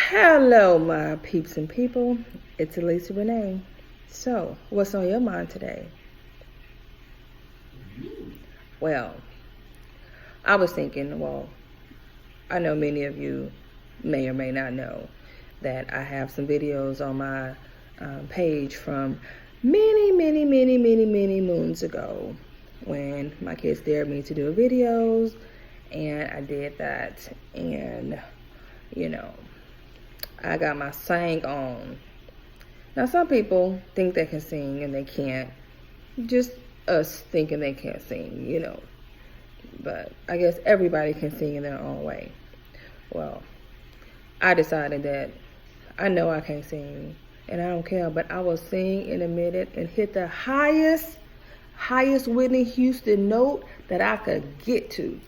Hello, my peeps and people. It's LisaRenee. So, what's on your mind today? Well, I was thinking, I know many of you may or may not know that I have some videos on my page from many moons ago when my kids dared me to do videos, and I did that, and I got my sang on. Now, some people think they can sing and they can't. Just us thinking they can't sing, But I guess everybody can sing in their own way. Well, I decided that I know I can't sing and I don't care, but I will sing in a minute and hit the highest Whitney Houston note that I could get to.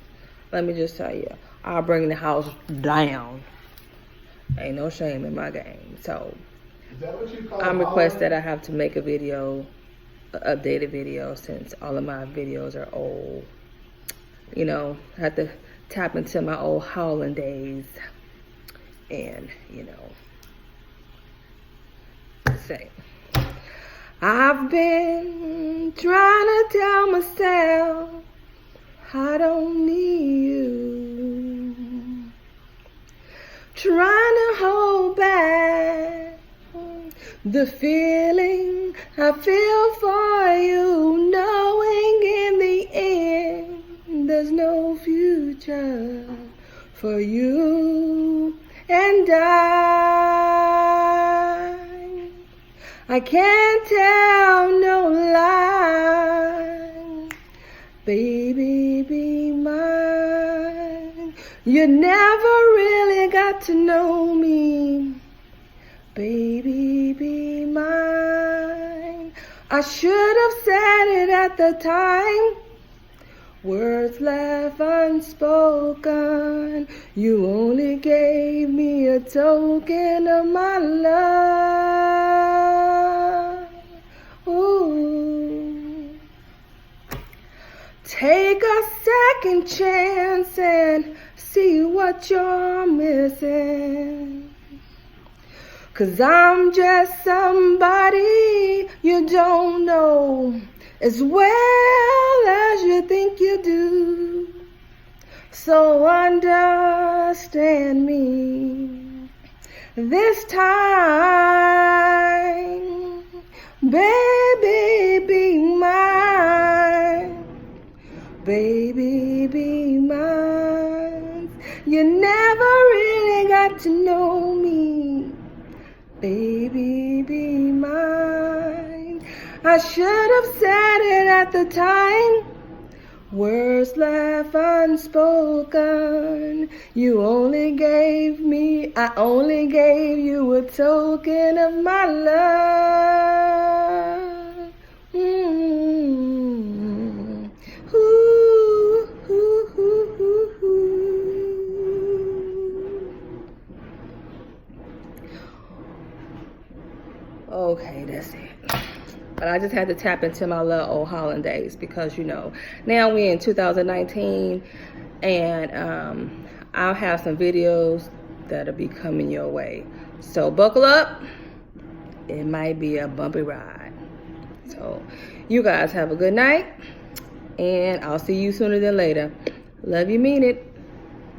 Let me just tell you, I'll bring the house down. Ain't no shame in my game. So is that what you call I'm requested that I have to make a video, an updated video, since all of my videos are old. I have to tap into my old Howling days and, say, I've been trying to tell myself I don't need you. Trying to hold back the feeling I feel for you, knowing in the end there's no future for you and I can't tell no lie. Baby, be mine. You never really got to know me. Baby, be mine. I should have said it at the time. Words left unspoken. You only gave me a token of my love. Ooh. Take a second chance and see what you're missing. 'Cause I'm just somebody you don't know as well as you think you do. So understand me this time. Baby, be mine. Baby, be mine. You never really got to know me. Baby, be mine. I should have said it at the time. Words left unspoken. I only gave you a token of my love. Mm-hmm. Ooh, ooh, ooh, ooh, ooh. Okay, that's it. But I just had to tap into my little old Howling days because, now we're in 2019 and I'll have some videos that'll be coming your way. So buckle up. It might be a bumpy ride. So you guys have a good night and I'll see you sooner than later. Love you, mean it.